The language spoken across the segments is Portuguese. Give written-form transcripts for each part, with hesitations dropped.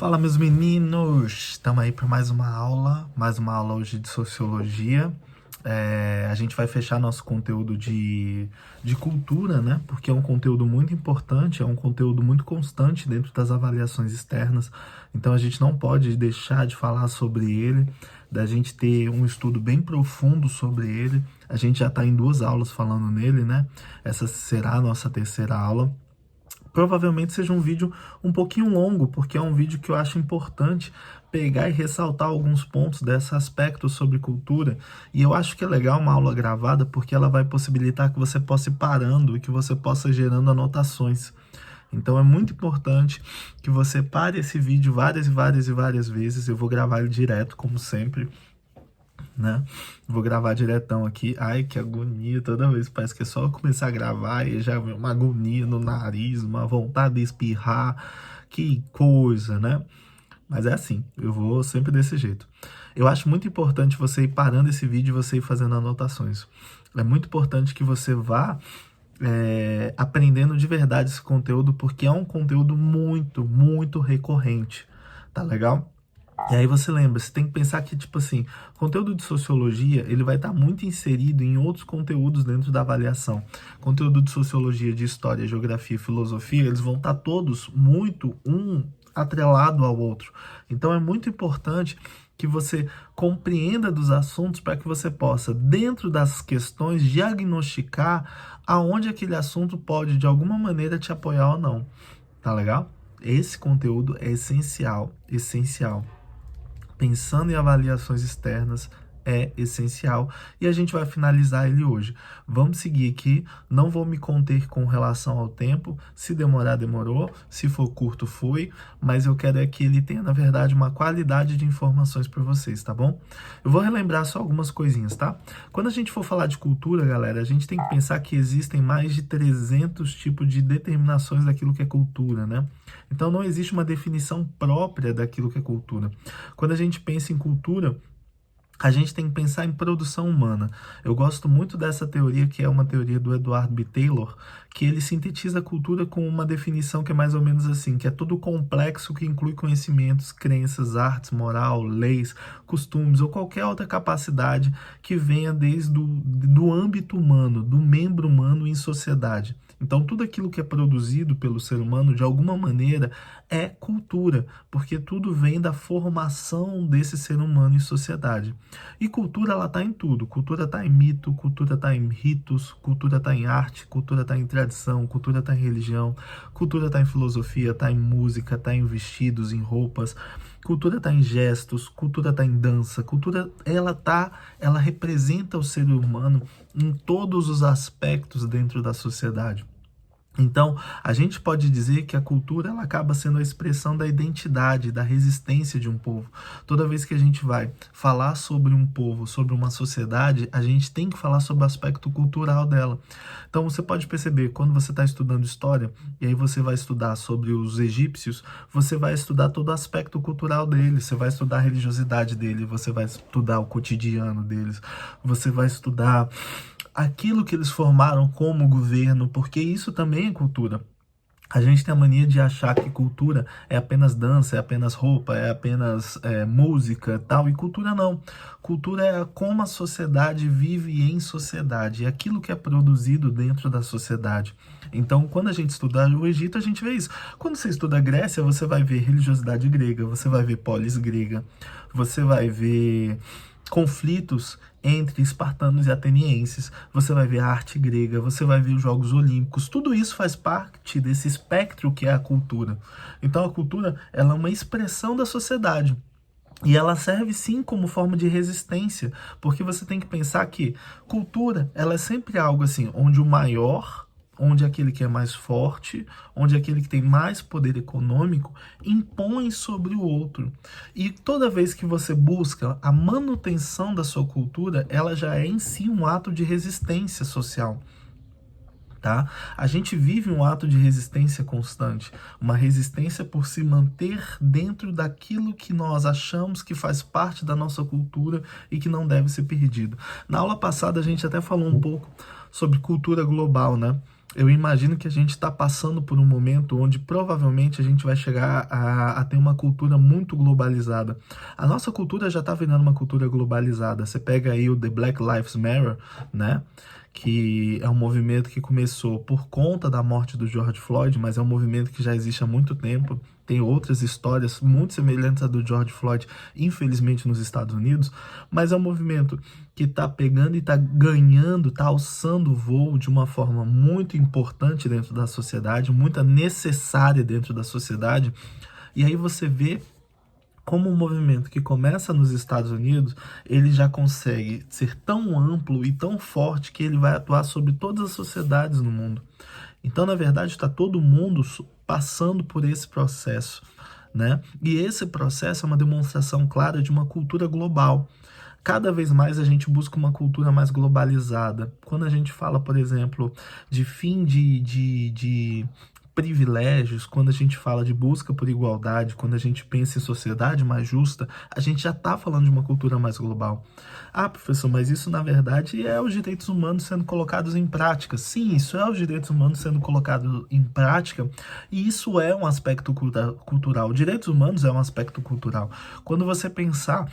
Fala, meus meninos! Estamos aí para mais uma aula hoje de Sociologia. A gente vai fechar nosso conteúdo de cultura, né? Porque é um conteúdo muito importante, é um conteúdo muito constante dentro das avaliações externas. Então a gente não pode deixar de falar sobre ele, da gente ter um estudo bem profundo sobre ele. A gente já está em 2 aulas falando nele, né? Essa será a nossa terceira aula. Provavelmente seja um vídeo um pouquinho longo, porque é um vídeo que eu acho importante pegar e ressaltar alguns pontos desse aspecto sobre cultura. E eu acho que é legal uma aula gravada, porque ela vai possibilitar que você possa ir parando e que você possa ir gerando anotações. Então é muito importante que você pare esse vídeo várias e várias e várias vezes. Eu vou gravar ele direto, como sempre, né? Vou gravar diretão aqui. Ai, que agonia, toda vez parece que é só eu começar a gravar e já vem uma agonia no nariz, uma vontade de espirrar, que coisa, né? Mas é assim, eu vou sempre desse jeito. Eu acho muito importante você ir parando esse vídeo e você ir fazendo anotações. É muito importante que você vá aprendendo de verdade esse conteúdo, porque é um conteúdo muito, muito recorrente, tá legal? E aí você lembra, você tem que pensar que, tipo assim, o conteúdo de sociologia, ele vai estar muito inserido em outros conteúdos dentro da avaliação. Conteúdo de sociologia, de história, geografia e filosofia, eles vão estar todos muito um atrelado ao outro. Então é muito importante que você compreenda dos assuntos para que você possa, dentro das questões, diagnosticar aonde aquele assunto pode, de alguma maneira, te apoiar ou não. Tá legal? Esse conteúdo é essencial, essencial. Pensando em avaliações externas é essencial e a gente vai finalizar ele hoje. Vamos seguir aqui, não vou me conter com relação ao tempo, se demorar, demorou, se for curto, foi, mas eu quero é que ele tenha, na verdade, uma qualidade de informações para vocês, tá bom? Eu vou relembrar só algumas coisinhas, tá? Quando a gente for falar de cultura, galera, a gente tem que pensar que existem mais de 300 tipos de determinações daquilo que é cultura, né? Então não existe uma definição própria daquilo que é cultura. Quando a gente pensa em cultura, a gente tem que pensar em produção humana. Eu gosto muito dessa teoria, que é uma teoria do Edward B. Taylor, que ele sintetiza a cultura com uma definição que é mais ou menos assim, que é todo complexo que inclui conhecimentos, crenças, artes, moral, leis, costumes ou qualquer outra capacidade que venha desde do âmbito humano, do membro humano em sociedade. Então, tudo aquilo que é produzido pelo ser humano, de alguma maneira, é cultura, porque tudo vem da formação desse ser humano em sociedade. E cultura, ela está em tudo. Cultura está em mito, cultura está em ritos, cultura está em arte, cultura está em tradição, cultura está em religião, cultura está em filosofia, está em música, está em vestidos, em roupas, cultura está em gestos, cultura está em dança, cultura, ela representa o ser humano em todos os aspectos dentro da sociedade. Então, a gente pode dizer que a cultura ela acaba sendo a expressão da identidade, da resistência de um povo. Toda vez que a gente vai falar sobre um povo, sobre uma sociedade, a gente tem que falar sobre o aspecto cultural dela. Então, você pode perceber, quando você está estudando história, e aí você vai estudar sobre os egípcios, você vai estudar todo o aspecto cultural deles, você vai estudar a religiosidade deles, você vai estudar o cotidiano deles, você vai estudar aquilo que eles formaram como governo, porque isso também é cultura. A gente tem a mania de achar que cultura é apenas dança, é apenas roupa, é apenas música, tal, e cultura não. Cultura é como a sociedade vive em sociedade, é aquilo que é produzido dentro da sociedade. Então, quando a gente estuda o Egito, a gente vê isso. Quando você estuda a Grécia, você vai ver religiosidade grega, você vai ver polis grega, você vai ver conflitos entre espartanos e atenienses, você vai ver a arte grega, você vai ver os Jogos Olímpicos, tudo isso faz parte desse espectro que é a cultura. Então a cultura ela é uma expressão da sociedade. E ela serve sim como forma de resistência, porque você tem que pensar que cultura, ela é sempre algo assim, onde o maior, onde aquele que é mais forte, onde aquele que tem mais poder econômico impõe sobre o outro. E toda vez que você busca a manutenção da sua cultura, ela já é em si um ato de resistência social. Tá? A gente vive um ato de resistência constante, uma resistência por se manter dentro daquilo que nós achamos que faz parte da nossa cultura e que não deve ser perdido. Na aula passada a gente até falou um pouco sobre cultura global, né? eu imagino que a gente está passando por um momento onde provavelmente a gente vai chegar a ter uma cultura muito globalizada. A nossa cultura já está virando uma cultura globalizada. Você pega aí o The Black Lives Matter, né? Que é um movimento que começou por conta da morte do George Floyd, mas é um movimento que já existe há muito tempo. Tem outras histórias muito semelhantes à do George Floyd, infelizmente, nos Estados Unidos, mas é um movimento que está pegando e está ganhando, está alçando o voo de uma forma muito importante dentro da sociedade, muito necessária dentro da sociedade. E aí você vê como um movimento que começa nos Estados Unidos, ele já consegue ser tão amplo e tão forte que ele vai atuar sobre todas as sociedades no mundo. Então, na verdade, está todo mundo passando por esse processo, né? E esse processo é uma demonstração clara de uma cultura global. Cada vez mais a gente busca uma cultura mais globalizada. Quando a gente fala, por exemplo, de fim de privilégios, quando a gente fala de busca por igualdade, quando a gente pensa em sociedade mais justa, a gente já está falando de uma cultura mais global. Ah, professor, mas isso na verdade é os direitos humanos sendo colocados em prática. Sim, isso é os direitos humanos sendo colocados em prática, e isso é um aspecto cultural. Direitos humanos é um aspecto cultural. Quando você pensar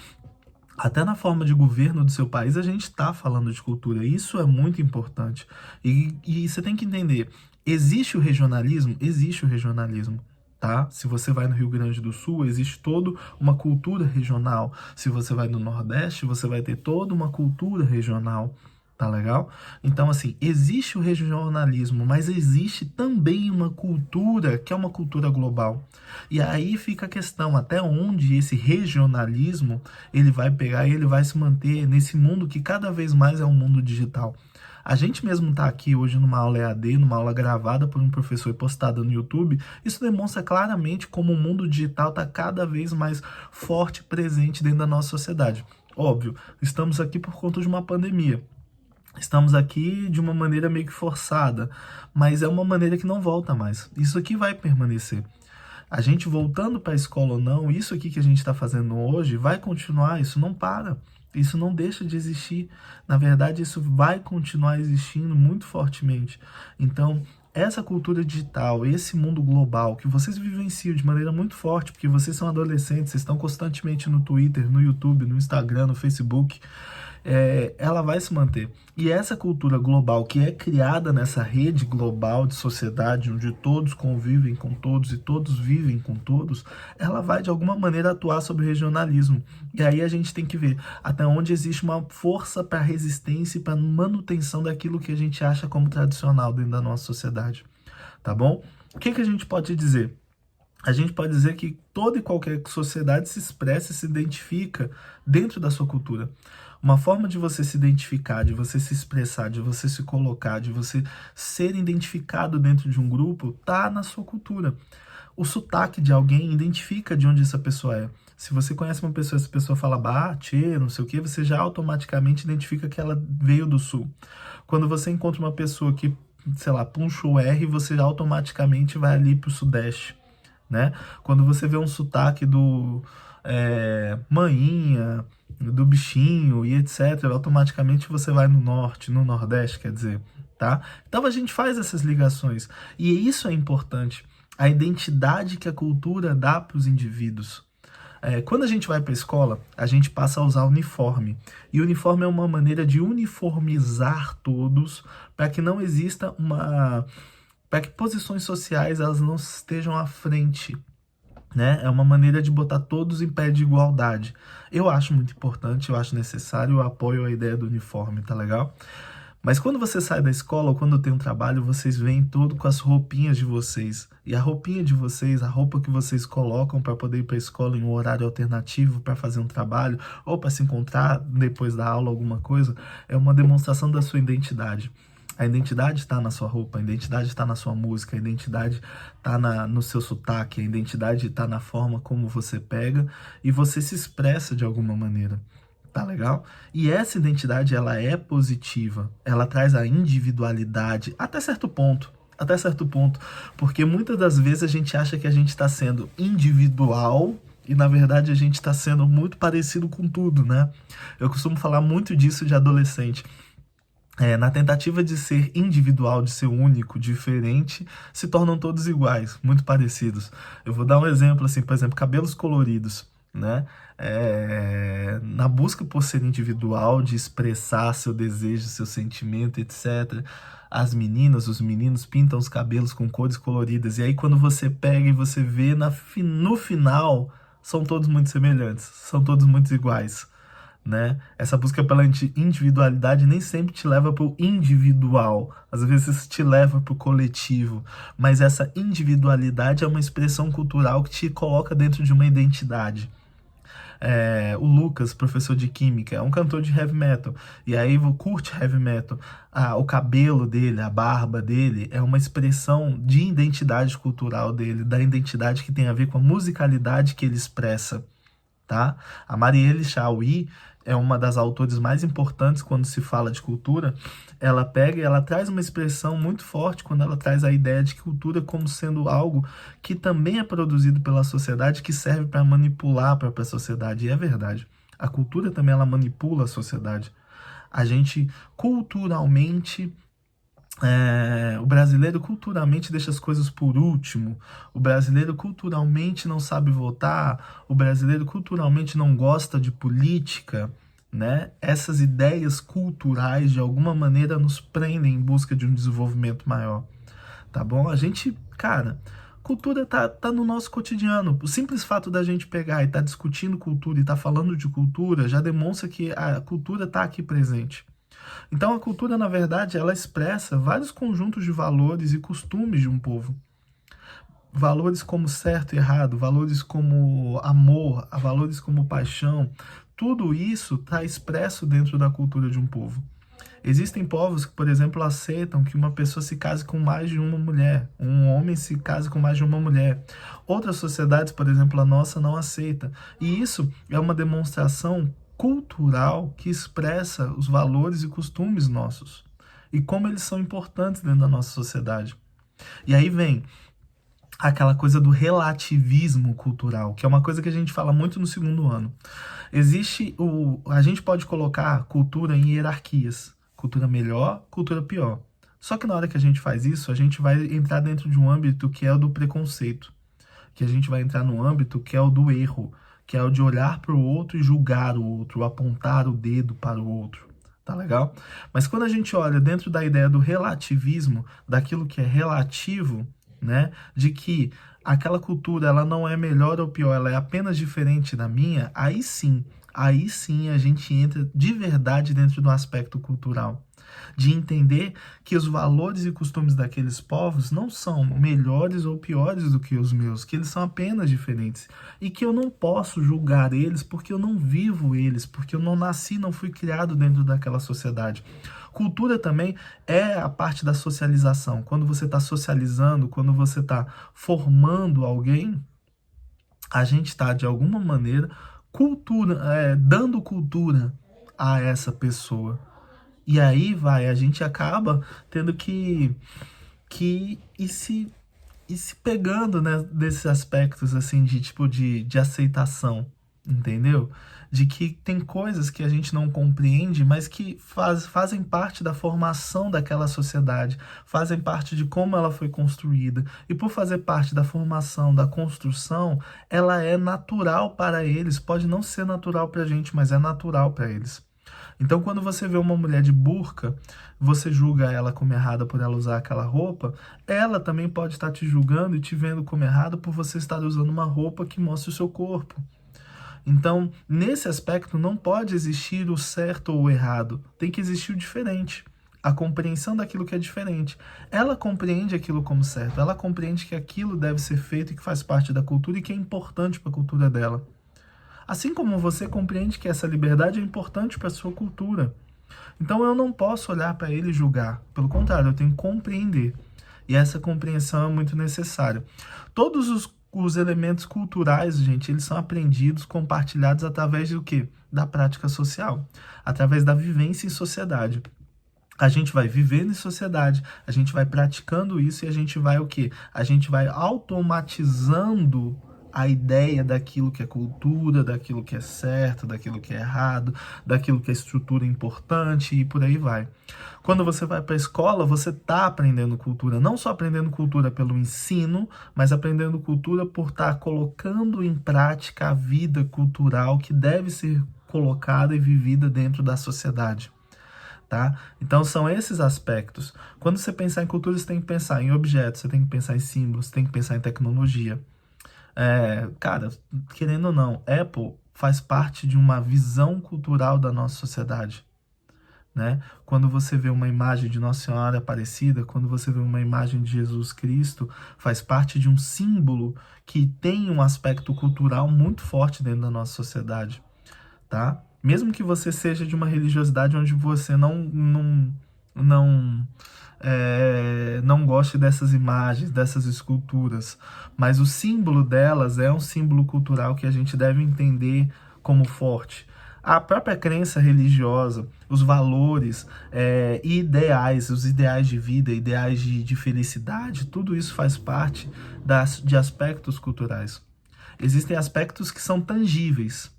até na forma de governo do seu país, a gente está falando de cultura. Isso é muito importante. E você tem que entender, existe o regionalismo? Existe o regionalismo. Tá? Se você vai no Rio Grande do Sul, existe toda uma cultura regional. Se você vai no Nordeste, você vai ter toda uma cultura regional. Tá legal? Então, assim, existe o regionalismo, mas existe também uma cultura que é uma cultura global. E aí fica a questão, até onde esse regionalismo ele vai pegar e ele vai se manter nesse mundo que cada vez mais é um mundo digital. A gente mesmo está aqui hoje numa aula EAD, numa aula gravada por um professor e postada no YouTube. Isso demonstra claramente como o mundo digital está cada vez mais forte e presente dentro da nossa sociedade. Óbvio, estamos aqui por conta de uma pandemia. Estamos aqui de uma maneira meio que forçada, mas é uma maneira que não volta mais. Isso aqui vai permanecer. A gente voltando para a escola ou não, isso aqui que a gente está fazendo hoje vai continuar, isso não para. Isso não deixa de existir. Na verdade, isso vai continuar existindo muito fortemente. Então, essa cultura digital, esse mundo global que vocês vivenciam de maneira muito forte, porque vocês são adolescentes, vocês estão constantemente no Twitter, no YouTube, no Instagram, no Facebook, ela vai se manter. E essa cultura global que é criada nessa rede global de sociedade, onde todos convivem com todos e todos vivem com todos, ela vai de alguma maneira atuar sobre o regionalismo. E aí a gente tem que ver até onde existe uma força para resistência e para manutenção daquilo que a gente acha como tradicional dentro da nossa sociedade. Tá bom? O que a gente pode dizer? A gente pode dizer que toda e qualquer sociedade se expressa e se identifica dentro da sua cultura. Uma forma de você se identificar, de você se expressar, de você se colocar, de você ser identificado dentro de um grupo, tá na sua cultura. O sotaque de alguém identifica de onde essa pessoa é. Se você conhece uma pessoa, essa pessoa fala bah, tchê, não sei o que, você já automaticamente identifica que ela veio do sul. Quando você encontra uma pessoa que, sei lá, puncha o R, você automaticamente vai ali pro sudeste, né? Quando você vê um sotaque do manhinha, do bichinho e etc., automaticamente você vai no norte, no nordeste, quer dizer, tá? Então a gente faz essas ligações, e isso é importante, a identidade que a cultura dá para os indivíduos. Quando a gente vai para a escola, a gente passa a usar uniforme, e uniforme é uma maneira de uniformizar todos, para que não exista para que posições sociais elas não estejam à frente, né? É uma maneira de botar todos em pé de igualdade. Eu acho muito importante, eu acho necessário, eu apoio a ideia do uniforme, tá legal? Mas quando você sai da escola ou quando tem um trabalho, vocês vêm todo com as roupinhas de vocês. E a roupinha de vocês, a roupa que vocês colocam para poder ir para a escola em um horário alternativo para fazer um trabalho ou para se encontrar depois da aula, alguma coisa, é uma demonstração da sua identidade. A identidade está na sua roupa, a identidade está na sua música, a identidade está no seu sotaque, a identidade está na forma como você pega e você se expressa de alguma maneira. Tá legal? E essa identidade, ela é positiva, ela traz a individualidade até certo ponto. Até certo ponto, porque muitas das vezes a gente acha que a gente está sendo individual e na verdade a gente está sendo muito parecido com tudo, né? Eu costumo falar muito disso de adolescente. Na tentativa de ser individual, de ser único, diferente, se tornam todos iguais, muito parecidos. Eu vou dar um exemplo, assim, por exemplo, cabelos coloridos, né? Na busca por ser individual, de expressar seu desejo, seu sentimento, etc., as meninas, os meninos pintam os cabelos com cores coloridas, e aí quando você pega e você vê no final, são todos muito semelhantes, são todos muito iguais, né? Essa busca pela individualidade nem sempre te leva para o individual, às vezes te leva para o coletivo, mas essa individualidade é uma expressão cultural que te coloca dentro de uma identidade. O Lucas, professor de química, é um cantor de heavy metal, e aí curte heavy metal. O cabelo dele, a barba dele, é uma expressão de identidade cultural dele, da identidade que tem a ver com a musicalidade que ele expressa, tá? A Marielle Chauí é uma das autores mais importantes quando se fala de cultura. Ela pega e ela traz uma expressão muito forte quando ela traz a ideia de cultura como sendo algo que também é produzido pela sociedade, que serve para manipular a própria sociedade. E é verdade. A cultura também ela manipula a sociedade. A gente culturalmente o brasileiro culturalmente deixa as coisas por último, o brasileiro culturalmente não sabe votar, o brasileiro culturalmente não gosta de política, né? Essas ideias culturais, de alguma maneira, nos prendem em busca de um desenvolvimento maior, tá bom? A gente, cara, cultura tá no nosso cotidiano. O simples fato da gente pegar e tá discutindo cultura e tá falando de cultura já demonstra que a cultura tá aqui presente. Então a cultura, na verdade, ela expressa vários conjuntos de valores e costumes de um povo. Valores como certo e errado, valores como amor, valores como paixão. Tudo isso está expresso dentro da cultura de um povo. Existem povos que, por exemplo, aceitam que uma pessoa se case com mais de uma mulher, um homem se case com mais de uma mulher. Outras sociedades, por exemplo, a nossa, não aceita. E isso é uma demonstração cultural que expressa os valores e costumes nossos e como eles são importantes dentro da nossa sociedade. E aí vem aquela coisa do relativismo cultural, que é uma coisa que a gente fala muito no segundo ano. A gente pode colocar cultura em hierarquias, cultura melhor, cultura pior. Só que na hora que a gente faz isso, a gente vai entrar dentro de um âmbito que é o do preconceito, que a gente vai entrar no âmbito que é o do erro, que é o de olhar para o outro e julgar o outro, apontar o dedo para o outro. Tá legal? Mas quando a gente olha dentro da ideia do relativismo, daquilo que é relativo, né, de que aquela cultura ela não é melhor ou pior, ela é apenas diferente da minha, aí sim a gente entra de verdade dentro do aspecto cultural. De entender que os valores e costumes daqueles povos não são melhores ou piores do que os meus, que eles são apenas diferentes. E que eu não posso julgar eles porque eu não vivo eles, porque eu não nasci, não fui criado dentro daquela sociedade. Cultura também é a parte da socialização. Quando você está socializando, quando você está formando alguém, a gente está, de alguma maneira, dando cultura a essa pessoa. E aí a gente acaba tendo que ir se pegando, né, desses aspectos assim de tipo de aceitação, entendeu? De que tem coisas que a gente não compreende, mas que fazem parte da formação daquela sociedade, fazem parte de como ela foi construída. E por fazer parte da formação, da construção, ela é natural para eles. Pode não ser natural para a gente, mas é natural para eles. Então, quando você vê uma mulher de burca, você julga ela como errada por ela usar aquela roupa, ela também pode estar te julgando e te vendo como errada por você estar usando uma roupa que mostra o seu corpo. Então, nesse aspecto, não pode existir o certo ou o errado. Tem que existir o diferente. A compreensão daquilo que é diferente. Ela compreende aquilo como certo. Ela compreende que aquilo deve ser feito e que faz parte da cultura e que é importante para a cultura dela. Assim como você compreende que essa liberdade é importante para a sua cultura. Então eu não posso olhar para ele e julgar. Pelo contrário, eu tenho que compreender. E essa compreensão é muito necessária. Todos os elementos culturais, gente, eles são aprendidos, compartilhados através do quê? Da prática social. Através da vivência em sociedade. A gente vai vivendo em sociedade, a gente vai praticando isso e a gente vai o quê? A gente vai automatizando a ideia daquilo que é cultura, daquilo que é certo, daquilo que é errado, daquilo que é estrutura importante e por aí vai. Quando você vai para a escola, você está aprendendo cultura, não só aprendendo cultura pelo ensino, mas aprendendo cultura por estar colocando em prática a vida cultural que deve ser colocada e vivida dentro da sociedade. Tá? Então são esses aspectos. Quando você pensar em cultura, você tem que pensar em objetos, você tem que pensar em símbolos, você tem que pensar em tecnologia. Cara, querendo ou não, Apple faz parte de uma visão cultural da nossa sociedade. Né? Quando você vê uma imagem de Nossa Senhora Aparecida, quando você vê uma imagem de Jesus Cristo, faz parte de um símbolo que tem um aspecto cultural muito forte dentro da nossa sociedade. Tá? Mesmo que você seja de uma religiosidade onde você não goste dessas imagens, dessas esculturas, mas o símbolo delas é um símbolo cultural que a gente deve entender como forte. A própria crença religiosa, os valores ideais, os ideais de vida, ideais de felicidade, tudo isso faz parte de aspectos culturais. Existem aspectos que são tangíveis,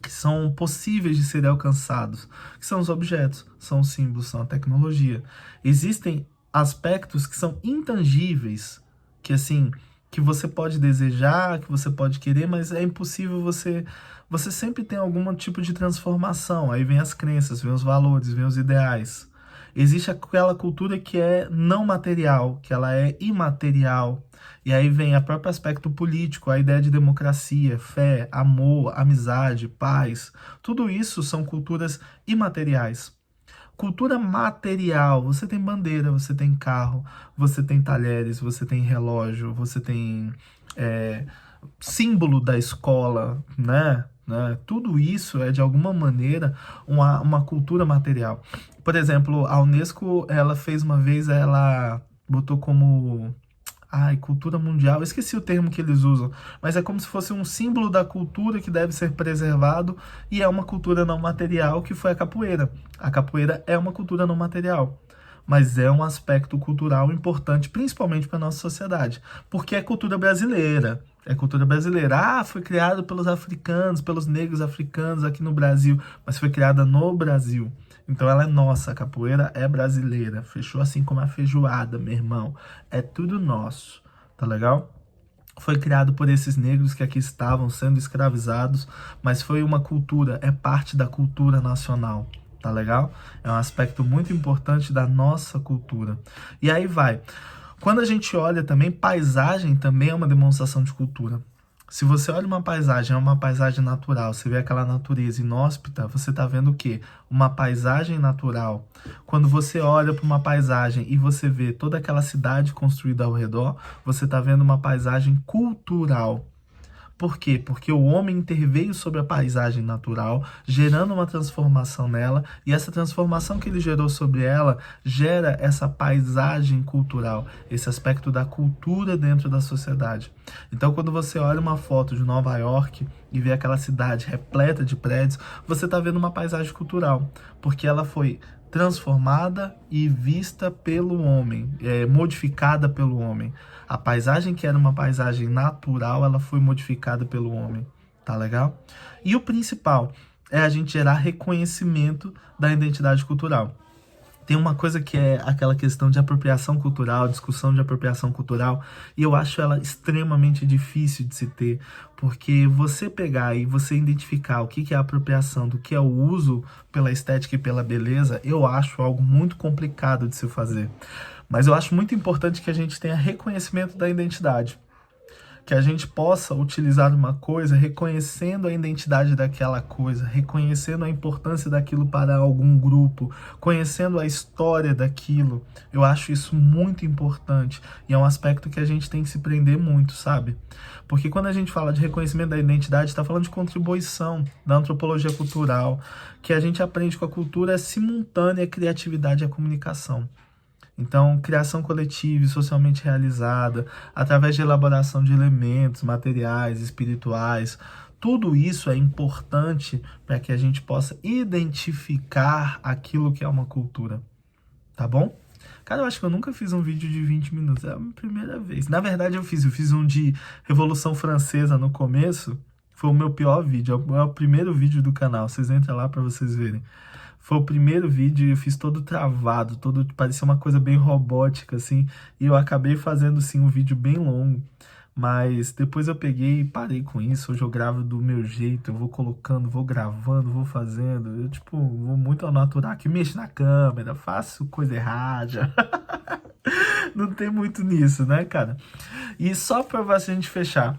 que são possíveis de serem alcançados, que são os objetos, são os símbolos, são a tecnologia. Existem aspectos que são intangíveis, que assim, que você pode desejar, que você pode querer, mas é impossível você sempre tem algum tipo de transformação. Aí vem as crenças, vem os valores, vem os ideais. Existe aquela cultura que é não material, que ela é imaterial. E aí vem o próprio aspecto político, a ideia de democracia, fé, amor, amizade, paz. Tudo isso são culturas imateriais. Cultura material, você tem bandeira, você tem carro, você tem talheres, você tem relógio, você tem símbolo da escola, né? Tudo isso é, de alguma maneira, uma cultura material. Por exemplo, a Unesco, ela fez uma vez, ela botou como... Ai, cultura mundial, eu esqueci o termo que eles usam, mas é como se fosse um símbolo da cultura que deve ser preservado e é uma cultura não material que foi a capoeira. A capoeira é uma cultura não material, mas é um aspecto cultural importante, principalmente para a nossa sociedade, porque é cultura brasileira. É cultura brasileira. Ah, foi criado pelos africanos, pelos negros africanos aqui no Brasil, mas foi criada no Brasil. Então ela é nossa, a capoeira é brasileira. Fechou? Assim como a feijoada, meu irmão. É tudo nosso, tá legal? Foi criado por esses negros que aqui estavam sendo escravizados, mas foi uma cultura, é parte da cultura nacional, tá legal? É um aspecto muito importante da nossa cultura. E aí vai. Quando a gente olha também, paisagem também é uma demonstração de cultura. Se você olha uma paisagem, é uma paisagem natural, você vê aquela natureza inóspita, você está vendo o quê? Uma paisagem natural. Quando você olha para uma paisagem e você vê toda aquela cidade construída ao redor, você está vendo uma paisagem cultural. Por quê? Porque o homem interveio sobre a paisagem natural, gerando uma transformação nela, e essa transformação que ele gerou sobre ela gera essa paisagem cultural, esse aspecto da cultura dentro da sociedade. Então, quando você olha uma foto de Nova York e vê aquela cidade repleta de prédios, você está vendo uma paisagem cultural, porque ela foi transformada e vista pelo homem, modificada pelo homem. A paisagem que era uma paisagem natural, ela foi modificada pelo homem, tá legal? E o principal é a gente gerar reconhecimento da identidade cultural. Tem uma coisa que é aquela questão de apropriação cultural, discussão de apropriação cultural, e eu acho ela extremamente difícil de se ter, porque você pegar e você identificar o que é a apropriação do que é o uso pela estética e pela beleza, eu acho algo muito complicado de se fazer. Mas eu acho muito importante que a gente tenha reconhecimento da identidade. Que a gente possa utilizar uma coisa reconhecendo a identidade daquela coisa, reconhecendo a importância daquilo para algum grupo, conhecendo a história daquilo. Eu acho isso muito importante e é um aspecto que a gente tem que se prender muito, sabe? Porque quando a gente fala de reconhecimento da identidade, está falando de contribuição da antropologia cultural, que a gente aprende com a cultura é simultânea à criatividade e à comunicação. Então, criação coletiva e socialmente realizada, através de elaboração de elementos, materiais, espirituais, tudo isso é importante para que a gente possa identificar aquilo que é uma cultura, tá bom? Cara, eu acho que eu nunca fiz um vídeo de 20 minutos. É a minha primeira vez. Na verdade, eu fiz um de Revolução Francesa no começo. Foi o meu pior vídeo. É o primeiro vídeo do canal. Vocês entram lá pra vocês verem. Foi o primeiro vídeo e eu fiz todo travado, todo parecia uma coisa bem robótica, assim. E eu acabei fazendo, sim, um vídeo bem longo. Mas depois eu peguei e parei com isso. Hoje eu gravo do meu jeito, eu vou colocando, vou gravando, vou fazendo. Eu, tipo, vou muito ao natural aqui, mexo na câmera, faço coisa errada. Não tem muito nisso, né, cara? E só pra a gente fechar,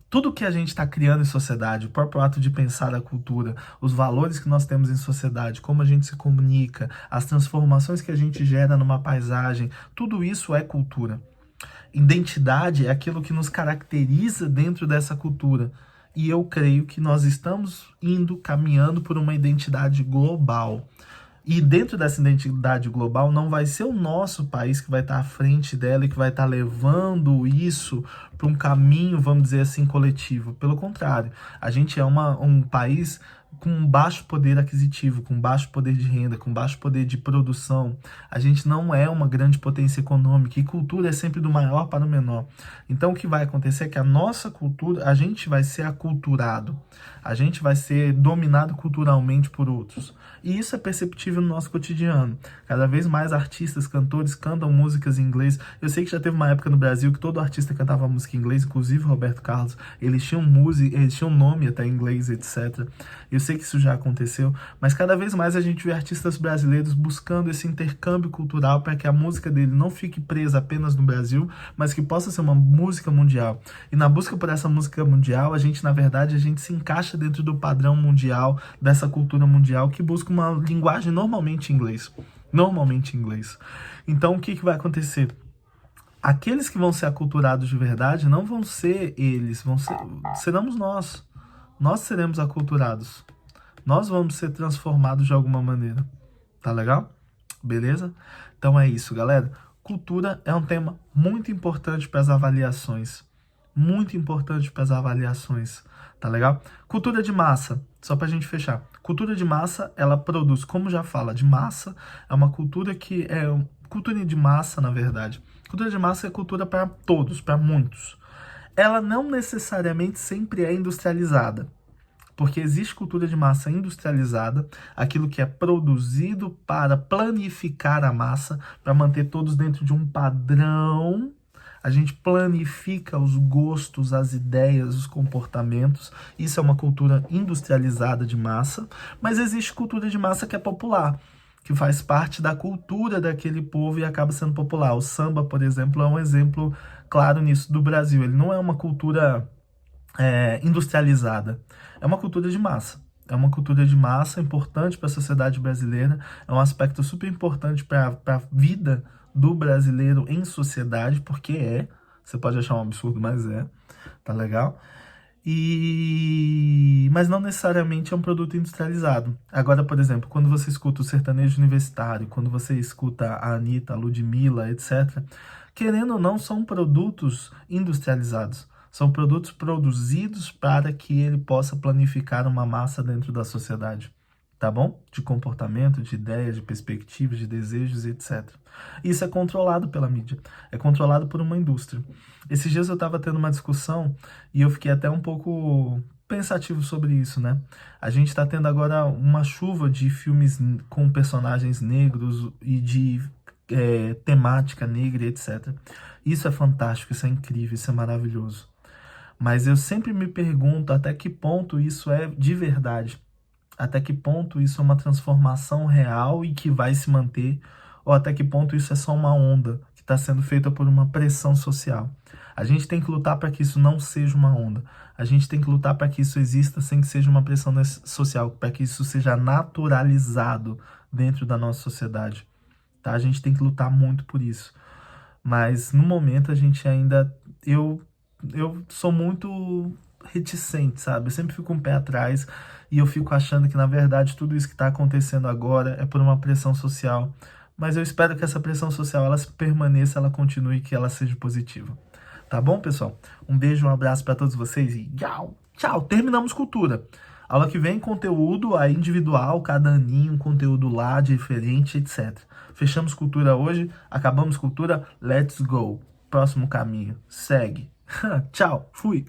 tudo que a gente está criando em sociedade, o próprio ato de pensar a cultura, os valores que nós temos em sociedade, como a gente se comunica, as transformações que a gente gera numa paisagem, tudo isso é cultura. Identidade é aquilo que nos caracteriza dentro dessa cultura. E eu creio que nós estamos caminhando por uma identidade global. E dentro dessa identidade global, não vai ser o nosso país que vai estar à frente dela e que vai estar levando isso para um caminho, vamos dizer assim, coletivo. Pelo contrário, a gente é um país com baixo poder aquisitivo, com baixo poder de renda, com baixo poder de produção. A gente não é uma grande potência econômica e cultura é sempre do maior para o menor. Então o que vai acontecer é que a nossa cultura, a gente vai ser aculturado, a gente vai ser dominado culturalmente por outros. E isso é perceptível no nosso cotidiano. Cada vez mais artistas, cantores cantam músicas em inglês. Eu sei que já teve uma época no Brasil que todo artista cantava música em inglês, inclusive Roberto Carlos. Eles tinham nome até em inglês, etc. Eu sei que isso já aconteceu, mas cada vez mais a gente vê artistas brasileiros buscando esse intercâmbio cultural para que a música dele não fique presa apenas no Brasil, mas que possa ser uma música mundial. E na busca por essa música mundial, a gente se encaixa dentro do padrão mundial, dessa cultura mundial, que busca uma linguagem normalmente em inglês. Normalmente em inglês. Então, o que vai acontecer? Aqueles que vão ser aculturados de verdade não vão ser eles, seremos nós. Nós seremos aculturados. Nós vamos ser transformados de alguma maneira. Tá legal? Beleza? Então é isso, galera. Cultura é um tema muito importante para as avaliações. Muito importante para as avaliações. Tá legal? Cultura de massa. Só pra gente fechar. Cultura de massa, ela produz, como já fala, de massa. É uma cultura que é... Cultura de massa, na verdade. Cultura de massa é cultura para todos, para muitos. Ela não necessariamente sempre é industrializada, porque existe cultura de massa industrializada, aquilo que é produzido para planificar a massa, para manter todos dentro de um padrão. A gente planifica os gostos, as ideias, os comportamentos. Isso é uma cultura industrializada de massa, mas existe cultura de massa que é popular, que faz parte da cultura daquele povo e acaba sendo popular. O samba, por exemplo, é um exemplo claro nisso do Brasil. Ele não é uma cultura industrializada, é uma cultura de massa. É uma cultura de massa importante para a sociedade brasileira, é um aspecto super importante para a vida do brasileiro em sociedade, porque você pode achar um absurdo, mas tá legal? Mas não necessariamente é um produto industrializado. Agora, por exemplo, quando você escuta o sertanejo universitário, quando você escuta a Anitta, a Ludmilla, etc., querendo ou não, são produtos industrializados. São produtos produzidos para que ele possa planificar uma massa dentro da sociedade. Tá bom? De comportamento, de ideias, de perspectivas, de desejos, etc. Isso é controlado pela mídia. É controlado por uma indústria. Esses dias eu estava tendo uma discussão e eu fiquei até um pouco pensativo sobre isso, né? A gente está tendo agora uma chuva de filmes com personagens negros e de temática negra, etc. Isso é fantástico, isso é incrível, isso é maravilhoso. Mas eu sempre me pergunto até que ponto isso é de verdade. Até que ponto isso é uma transformação real e que vai se manter, ou até que ponto isso é só uma onda que está sendo feita por uma pressão social. A gente tem que lutar para que isso não seja uma onda. A gente tem que lutar para que isso exista sem que seja uma pressão social, para que isso seja naturalizado dentro da nossa sociedade. Tá? A gente tem que lutar muito por isso. Mas no momento a gente ainda... Eu sou muito reticente, sabe? Eu sempre fico um pé atrás e eu fico achando que, na verdade, tudo isso que está acontecendo agora é por uma pressão social. Mas eu espero que essa pressão social, ela permaneça, ela continue e que ela seja positiva. Tá bom, pessoal? Um beijo, um abraço para todos vocês e tchau! Tchau! Terminamos cultura. Aula que vem, conteúdo aí individual, cada aninho, um conteúdo lá diferente, etc. Fechamos cultura hoje, acabamos cultura, let's go. Próximo caminho, segue. Tchau, fui.